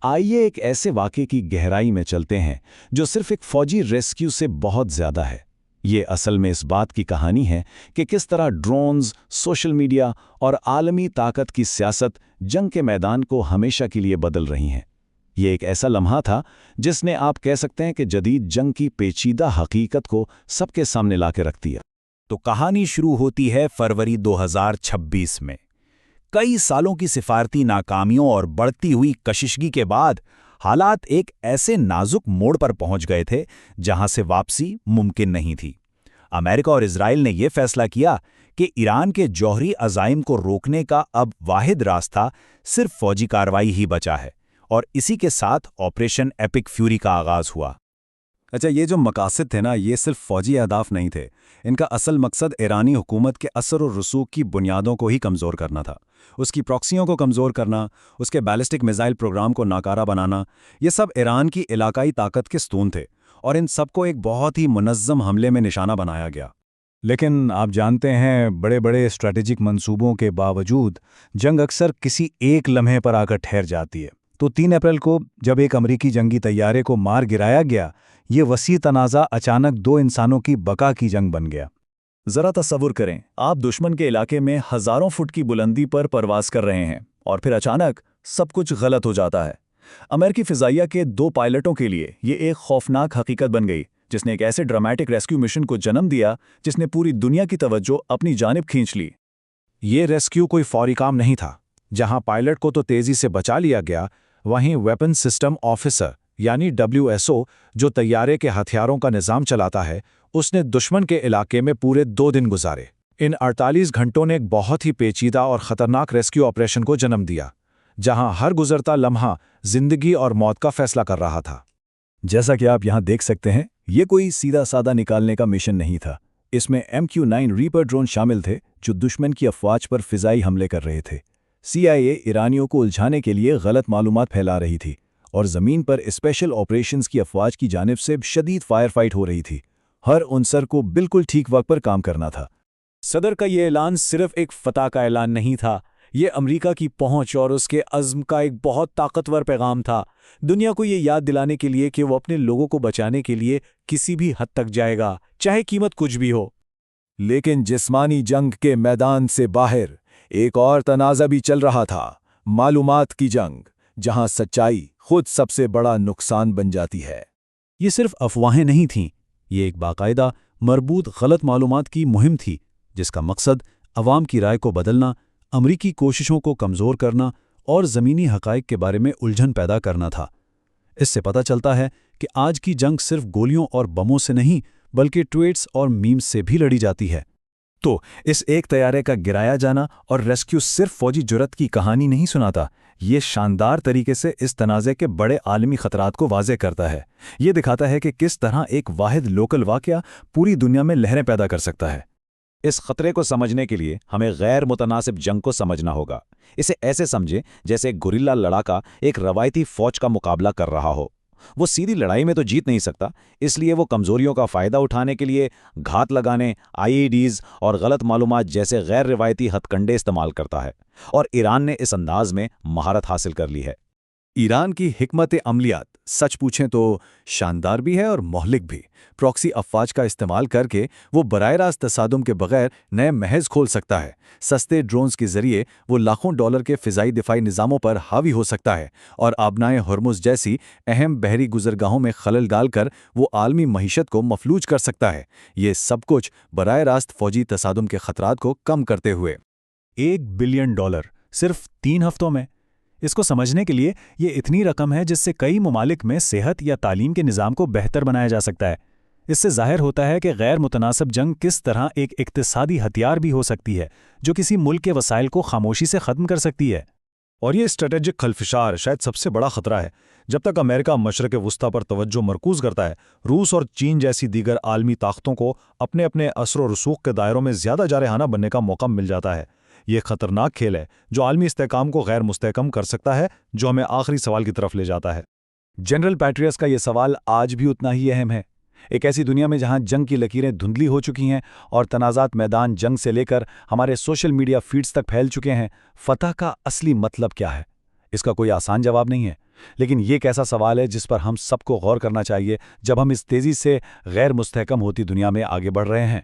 آئیے ایک ایسے واقعے کی گہرائی میں چلتے ہیں جو صرف ایک فوجی ریسکیو سے بہت زیادہ ہے۔ یہ اصل میں اس بات کی کہانی ہے کہ کس طرح ڈرونز، سوشل میڈیا اور عالمی طاقت کی سیاست جنگ کے میدان کو ہمیشہ کے لیے بدل رہی ہیں۔ یہ ایک ایسا لمحہ تھا جس نے آپ کہہ سکتے ہیں کہ جدید جنگ کی پیچیدہ حقیقت کو سب کے سامنے لا کے رکھ دیا۔ تو کہانی شروع ہوتی ہے فروری 2026 میں۔ کئی سالوں کی سفارتی ناکامیوں اور بڑھتی ہوئی کشیدگی کے بعد حالات ایک ایسے نازک موڑ پر پہنچ گئے تھے جہاں سے واپسی ممکن نہیں تھی۔ امریکہ اور اسرائیل نے یہ فیصلہ کیا کہ ایران کے جوہری عزائم کو روکنے کا اب واحد راستہ صرف فوجی کارروائی ہی بچا ہے، اور اسی کے ساتھ آپریشن ایپک فیوری کا آغاز ہوا۔ اچھا، یہ جو مقاصد تھے نا، یہ صرف فوجی اہداف نہیں تھے۔ ان کا اصل مقصد ایرانی حکومت کے اثر و رسوخ کی بنیادوں کو ہی کمزور کرنا تھا۔ اس کی پراکسیوں کو کمزور کرنا، اس کے بیلسٹک میزائل پروگرام کو ناکارہ بنانا، یہ سب ایران کی علاقائی طاقت کے ستون تھے، اور ان سب کو ایک بہت ہی منظم حملے میں نشانہ بنایا گیا۔ لیکن آپ جانتے ہیں، بڑے بڑے اسٹریٹجک منصوبوں کے باوجود جنگ اکثر کسی ایک لمحے پر آ کر ٹھہر جاتی ہے۔ تو 3 اپریل کو جب ایک امریکی جنگی طیارے کو مار گرایا گیا، یہ وسیع تنازع اچانک 2 انسانوں کی بقا کی جنگ بن گیا۔ ذرا تصور کریں، آپ دشمن کے علاقے میں ہزاروں فٹ کی بلندی پر پرواز کر رہے ہیں، اور پھر اچانک سب کچھ غلط ہو جاتا ہے۔ امریکی فضائیہ کے 2 پائلٹوں کے لیے یہ ایک خوفناک حقیقت بن گئی، جس نے ایک ایسے ڈرامیٹک ریسکیو مشن کو جنم دیا جس نے پوری دنیا کی توجہ اپنی جانب کھینچ لی۔ یہ ریسکیو کوئی فوری کام نہیں تھا۔ جہاں پائلٹ کو تو تیزی سے بچا لیا گیا، وہیں ویپن سسٹم آفیسر یعنی WSO جو طیارے کے ہتھیاروں کا نظام چلاتا ہے، اس نے دشمن کے علاقے میں پورے 2 دن گزارے۔ ان 48 گھنٹوں نے ایک بہت ہی پیچیدہ اور خطرناک ریسکیو آپریشن کو جنم دیا، جہاں ہر گزرتا لمحہ زندگی اور موت کا فیصلہ کر رہا تھا۔ جیسا کہ آپ یہاں دیکھ سکتے ہیں، یہ کوئی سیدھا سادہ نکالنے کا مشن نہیں تھا۔ اس میں MQ-9 ریپر ڈرون شامل تھے جو دشمن کی افواج پر فضائی حملے کر رہے تھے۔ CIA ایرانیوں کو الجھانے کے لیے غلط معلومات پھیلا رہی تھی، اور زمین پر اسپیشل آپریشنز کی افواج کی جانب سے شدید فائر فائٹ ہو رہی تھی۔ ہر عنصر کو بالکل ٹھیک وقت پر کام کرنا تھا۔ صدر کا یہ اعلان صرف ایک فتح کا اعلان نہیں تھا، یہ امریکہ کی پہنچ اور اس کے عزم کا ایک بہت طاقتور پیغام تھا، دنیا کو یہ یاد دلانے کے لیے کہ وہ اپنے لوگوں کو بچانے کے لیے کسی بھی حد تک جائے گا، چاہے قیمت کچھ بھی ہو۔ لیکن جسمانی جنگ کے میدان سے باہر ایک اور تنازع بھی چل رہا تھا، معلومات کی جنگ، جہاں سچائی خود سب سے بڑا نقصان بن جاتی ہے۔ یہ صرف افواہیں نہیں تھیں، یہ ایک باقاعدہ مربوط غلط معلومات کی مہم تھی، جس کا مقصد عوام کی رائے کو بدلنا، امریکی کوششوں کو کمزور کرنا اور زمینی حقائق کے بارے میں الجھن پیدا کرنا تھا۔ اس سے پتہ چلتا ہے کہ آج کی جنگ صرف گولیوں اور بموں سے نہیں، بلکہ ٹویٹس اور میمز سے بھی لڑی جاتی ہے۔ تو اس ایک طیارے کا گرایا جانا اور ریسکیو صرف فوجی جرات کی کہانی نہیں سناتا، یہ شاندار طریقے سے اس تنازع کے بڑے عالمی خطرات کو واضح کرتا ہے۔ یہ دکھاتا ہے کہ کس طرح ایک واحد لوکل واقعہ پوری دنیا میں لہریں پیدا کر سکتا ہے۔ اس خطرے کو سمجھنے کے لیے ہمیں غیر متناسب جنگ کو سمجھنا ہوگا۔ اسے ایسے سمجھیں جیسے ایک گوریلا لڑاکا ایک روایتی فوج کا مقابلہ کر رہا ہو۔ وہ سیدھی لڑائی میں تو جیت نہیں سکتا، اس لیے وہ کمزوریوں کا فائدہ اٹھانے کے لیے گھات لگانے، IEDs اور غلط معلومات جیسے غیر روایتی ہتھ کنڈے استعمال کرتا ہے، اور ایران نے اس انداز میں مہارت حاصل کر لی ہے۔ ایران کی حکمت عملیات سچ پوچھیں تو شاندار بھی ہے اور مہلک بھی۔ پراکسی افواج کا استعمال کر کے وہ براہ راست تصادم کے بغیر نئے محاذ کھول سکتا ہے۔ سستے ڈرونز کے ذریعے وہ لاکھوں ڈالر کے فضائی دفاعی نظاموں پر حاوی ہو سکتا ہے، اور آبنائے ہرمز جیسی اہم بحری گزرگاہوں میں خلل ڈال کر وہ عالمی معیشت کو مفلوج کر سکتا ہے۔ یہ سب کچھ براہ راست فوجی تصادم کے خطرات کو کم کرتے ہوئے۔ $1 بلین صرف 3 ہفتوں میں! اس کو سمجھنے کے لیے یہ اتنی رقم ہے جس سے کئی ممالک میں صحت یا تعلیم کے نظام کو بہتر بنایا جا سکتا ہے۔ اس سے ظاہر ہوتا ہے کہ غیر متناسب جنگ کس طرح ایک اقتصادی ہتھیار بھی ہو سکتی ہے، جو کسی ملک کے وسائل کو خاموشی سے ختم کر سکتی ہے۔ اور یہ اسٹریٹجک خلفشار شاید سب سے بڑا خطرہ ہے۔ جب تک امریکہ مشرق وسطیٰ پر توجہ مرکوز کرتا ہے، روس اور چین جیسی دیگر عالمی طاقتوں کو اپنے اپنے اثر و رسوخ کے دائروں میں زیادہ جارحانہ بننے کا موقع مل جاتا ہے۔ یہ خطرناک کھیل ہے جو عالمی استحکام کو غیر مستحکم کر سکتا ہے، جو ہمیں آخری سوال کی طرف لے جاتا ہے۔ جنرل پیٹریس کا یہ سوال آج بھی اتنا ہی اہم ہے۔ ایک ایسی دنیا میں جہاں جنگ کی لکیریں دھندلی ہو چکی ہیں اور تنازعات میدان جنگ سے لے کر ہمارے سوشل میڈیا فیڈز تک پھیل چکے ہیں، فتح کا اصلی مطلب کیا ہے؟ اس کا کوئی آسان جواب نہیں ہے، لیکن یہ ایک ایسا سوال ہے جس پر ہم سب کو غور کرنا چاہیے جب ہم اس تیزی سے غیر مستحکم ہوتی دنیا میں آگے بڑھ رہے ہیں۔